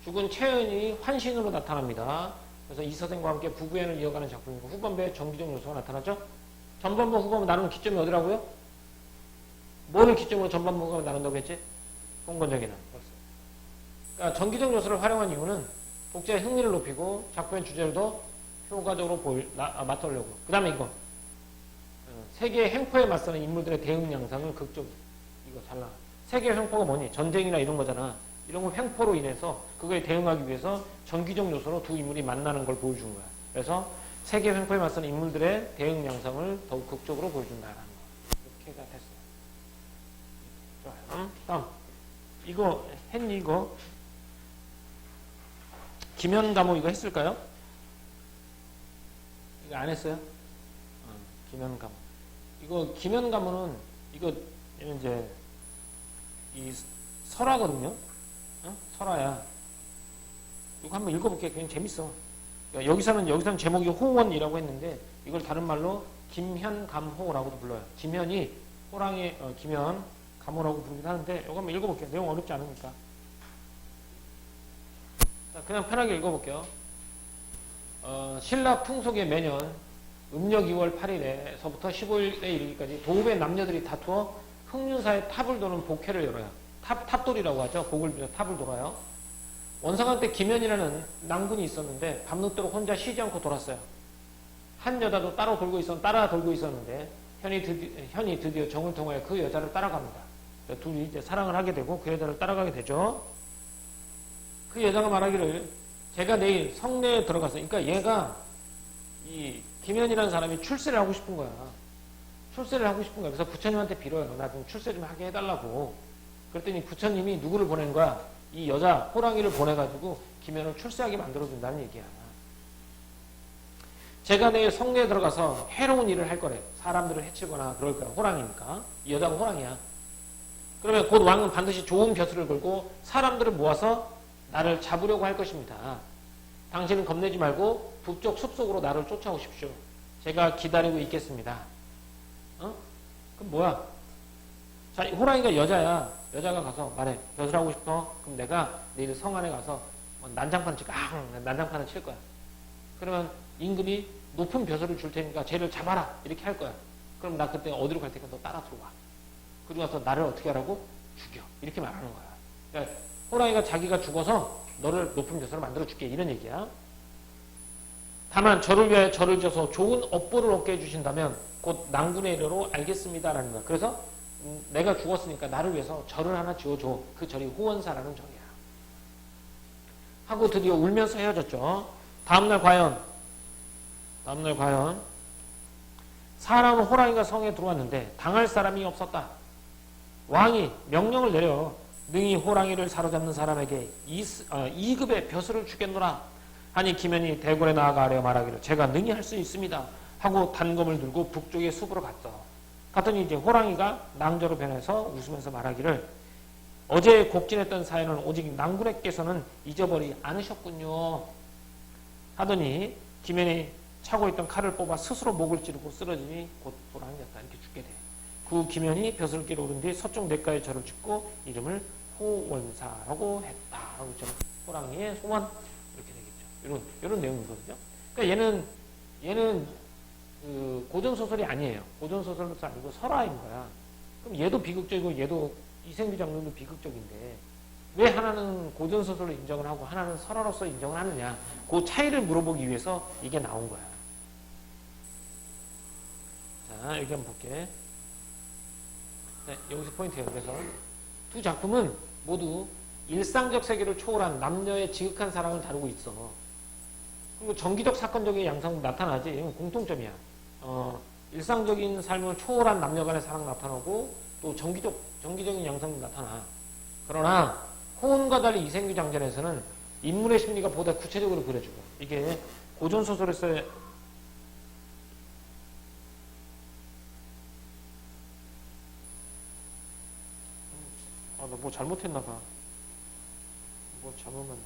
죽은 최연이 환신으로 나타납니다. 그래서 이서생과 함께 부부연을 이어가는 작품이고 후반부에 정기적 요소가 나타나죠? 전반부 후반부 나누는 기점이 어디라고요? 뭐를 기점으로 전반부 후반부 나눈다고 했지? 홍건적이는. 그러니까 정기적 요소를 활용한 이유는 독자의 흥미를 높이고 작품의 주제를 더 효과적으로 맡으려고. 그 다음에 이거. 세계의 횡포에 맞서는 인물들의 대응 양상을 극적으로. 이거 잘 나와. 세계의 횡포가 뭐니? 전쟁이나 이런 거잖아. 이런 거 횡포로 인해서 그거에 대응하기 위해서 정기적 요소로 두 인물이 만나는 걸 보여준 거야. 그래서 세계 횡포에 맞서는 인물들의 대응 양상을 더욱 극적으로 보여준다라는 거. 이렇게가 됐어요. 좋아요. 다음. 이거 했니 이거? 김현감호 이거 했을까요? 이거 안 했어요? 김현감호. 이거 김현감호는 이거 이제 이 설화거든요. 설화야. 이거 한번 읽어볼게요. 그냥 재밌어. 그러니까 여기서는 제목이 호원이라고 했는데 이걸 다른 말로 김현감호라고도 불러요. 김현이 호랑이 김현 감호라고 부르긴 하는데 이거 한번 읽어볼게요. 내용 어렵지 않으니까. 자, 그냥 편하게 읽어볼게요. 신라 풍속의 매년 음력 2월 8일에서부터 15일에 이르기까지 도읍의 남녀들이 다투어 흑륜사의 탑을 도는 복회를 열어요. 탑돌이라고 하죠. 곡을 빌려 탑을 돌아요. 원성한 때 김현이라는 낭군이 있었는데 밤늦도록 혼자 쉬지 않고 돌았어요. 한 여자도 따라 돌고 있었는데 현이 드디어 정을 통하여 그 여자를 따라갑니다. 둘이 이제 사랑을 하게 되고 그 여자를 따라가게 되죠. 그 여자가 말하기를 제가 내일 성내에 들어가서, 그러니까 얘가 이 김현이라는 사람이 출세를 하고 싶은 거야. 그래서 부처님한테 빌어요. 나 좀 출세 좀 하게 해달라고. 그랬더니 부처님이 누구를 보낸 거야? 이 여자 호랑이를 보내가지고 김현을 출세하게 만들어준다는 얘기야. 제가 내일 성내에 들어가서 해로운 일을 할 거래. 사람들을 해치거나 그럴 거야. 호랑이니까. 이 여자가 호랑이야. 그러면 곧 왕은 반드시 좋은 벼슬을 걸고 사람들을 모아서 나를 잡으려고 할 것입니다. 당신은 겁내지 말고 북쪽 숲속으로 나를 쫓아오십시오. 제가 기다리고 있겠습니다. 그럼 뭐야? 자, 호랑이가 여자야. 여자가 가서 말해. 벼슬하고 싶어? 그럼 내가 내일 성 안에 가서 난장판을 난장판을 칠 거야. 그러면 임금이 높은 벼슬을 줄 테니까 쟤를 잡아라. 이렇게 할 거야. 그럼 나 그때 어디로 갈 테니까 너 따라 들어와. 그리고 나서 나를 어떻게 하라고? 죽여. 이렇게 말하는 거야. 그러니까 호랑이가 자기가 죽어서 너를 높은 벼슬을 만들어 줄게. 이런 얘기야. 다만 저를 위하여 절을 지어서 좋은 업보를 얻게 해주신다면 곧 낭군의 이래로 알겠습니다라는 거야. 그래서 내가 죽었으니까 나를 위해서 절을 하나 지어줘. 그 절이 호원사라는 절이야. 하고 드디어 울면서 헤어졌죠. 다음날 과연 다음날 과연 사람은 호랑이가 성에 들어왔는데 당할 사람이 없었다. 왕이 명령을 내려 능히 호랑이를 사로잡는 사람에게 2급의 벼슬을 주겠노라 하니 기면이 대궐에 나아가 아뢰어 말하기를 제가 능히 할 수 있습니다 하고 단검을 들고 북쪽의 숲으로 갔다. 갔더니 이제 호랑이가 낭저로 변해서 웃으면서 말하기를 어제 곡진했던 사연은 오직 낭군에께서는 잊어버리지 않으셨군요 하더니 기면이 차고 있던 칼을 뽑아 스스로 목을 찌르고 쓰러지니 곧 돌아앉았다. 이렇게 죽게 돼. 그 기면이 벼슬길에 오른 뒤 서쪽 냇가에 절을 짓고 이름을 호원사라고 했다. 호랑이의 소원 이렇게 되겠죠. 이런 내용이거든요. 그러니까 얘는 그 고전 소설이 아니에요. 고전 소설로서 아니고 설화인 거야. 그럼 얘도 비극적이고 얘도 이생규 장면도 비극적인데 왜 하나는 고전 소설로 인정을 하고 하나는 설화로서 인정을 하느냐? 그 차이를 물어보기 위해서 이게 나온 거야. 자, 여기 한번 볼게. 네, 여기서 포인트예요. 그래서 두 작품은 모두 일상적 세계를 초월한 남녀의 지극한 사랑을 다루고 있어. 그리고 정기적 사건적인 양상도 나타나지. 이건 공통점이야. 일상적인 삶을 초월한 남녀 간의 사랑 나타나고 또 정기적인 양상도 나타나. 그러나 호운과 달리 이생규 장전에서는 인물의 심리가 보다 구체적으로 그려지고 이게 고전 소설에서의 나 뭐 잘못했나 봐. 뭐 잘못 만났어.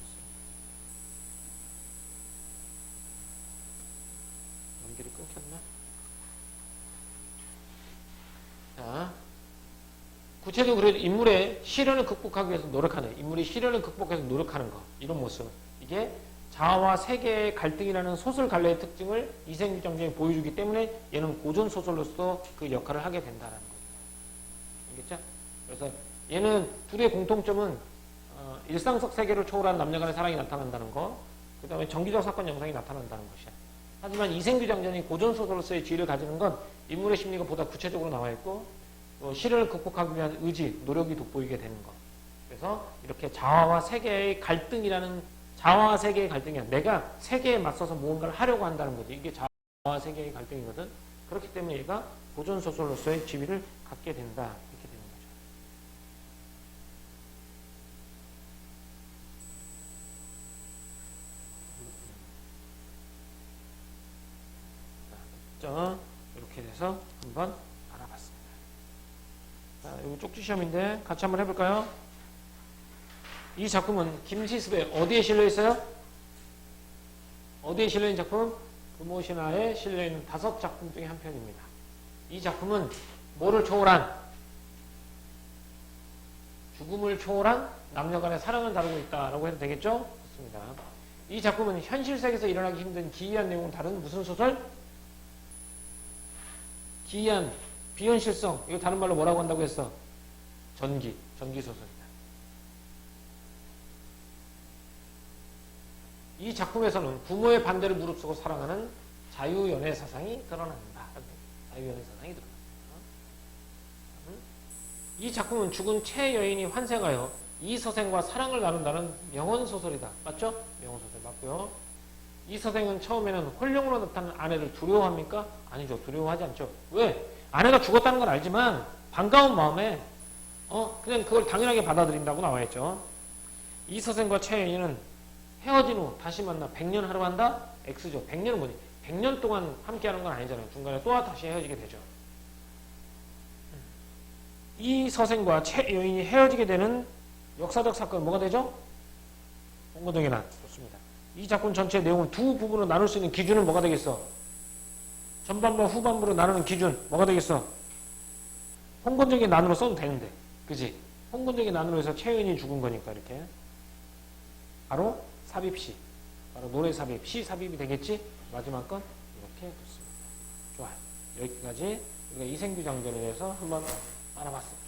연결이 끊겼나? 자, 구체적으로 인물의 시련을 극복하기 위해서 노력하는, 인물이 시련을 극복해서 노력하는 것, 이런 모습. 이게 자아와 세계의 갈등이라는 소설 갈래의 특징을 이생규 장전이 보여주기 때문에 얘는 고전 소설로서 그 역할을 하게 된다는 거죠. 알겠죠? 그래서 얘는 둘의 공통점은 일상 속 세계를 초월한 남녀 간의 사랑이 나타난다는 거, 그 다음에 정기적 사건 영상이 나타난다는 것이야. 하지만 이생규 장전이 고전 소설로서의 지위를 가지는 건 인물의 심리가 보다 구체적으로 나와 있고 시련을 극복하기 위한 의지, 노력이 돋보이게 되는 것. 그래서 이렇게 자아와 세계의 갈등이라는 자아와 세계의 갈등이야. 내가 세계에 맞서서 무언가를 하려고 한다는 거지. 이게 자아와 세계의 갈등이거든. 그렇기 때문에 얘가 고전 소설로서의 지위를 갖게 된다. 이렇게 되는 거죠. 자, 이렇게 돼서 한번 알아봤습니다. 자, 이거 쪽지 시험인데 같이 한번 해볼까요? 이 작품은 김시습에 어디에 실려 있어요? 어디에 실려 있는 작품? 금오신화에 실려 있는 5작품 중에 한 편입니다. 이 작품은 뭐를 초월한? 죽음을 초월한 남녀 간의 사랑을 다루고 있다라고 해도 되겠죠? 좋습니다. 이 작품은 현실 세계에서 일어나기 힘든 기이한 내용을 다룬 무슨 소설? 기이한, 비현실성. 이거 다른 말로 뭐라고 한다고 했어? 전기 소설이다. 이 작품에서는 부모의 반대를 무릅쓰고 사랑하는 자유연애 사상이 드러난다. 자유연애 사상이 드러난다. 이 작품은 죽은 채 여인이 환생하여 이 서생과 사랑을 나눈다는 명언소설이다. 맞죠? 명언소설 맞고요. 이 서생은 처음에는 홀령으로 나타난 아내를 두려워합니까? 아니죠. 두려워하지 않죠. 왜? 아내가 죽었다는 걸 알지만 반가운 마음에 그냥 그걸 당연하게 받아들인다고 나와있죠. 이 서생과 채 여인은 헤어진 후 다시 만나 100년 하러 간다? X죠. 100년은 뭐니? 100년 동안 함께하는 건 아니잖아요. 중간에 또 다시 헤어지게 되죠. 이 서생과 채 여인이 헤어지게 되는 역사적 사건은 뭐가 되죠? 홍건동의 난. 좋습니다. 이 작품 전체 내용을 두 부분으로 나눌 수 있는 기준은 뭐가 되겠어? 전반부와 후반부로 나누는 기준 뭐가 되겠어? 홍건동의 난으로 써도 되는데, 그지? 홍건동의 난으로 해서 채 여인이 죽은 거니까 이렇게 바로 삽입시, 바로 노래 삽입, 시 삽입이 되겠지? 마지막 건 이렇게 됐습니다. 좋아요. 여기까지 우리가 이생규 장전에 대해서 한번 알아봤습니다.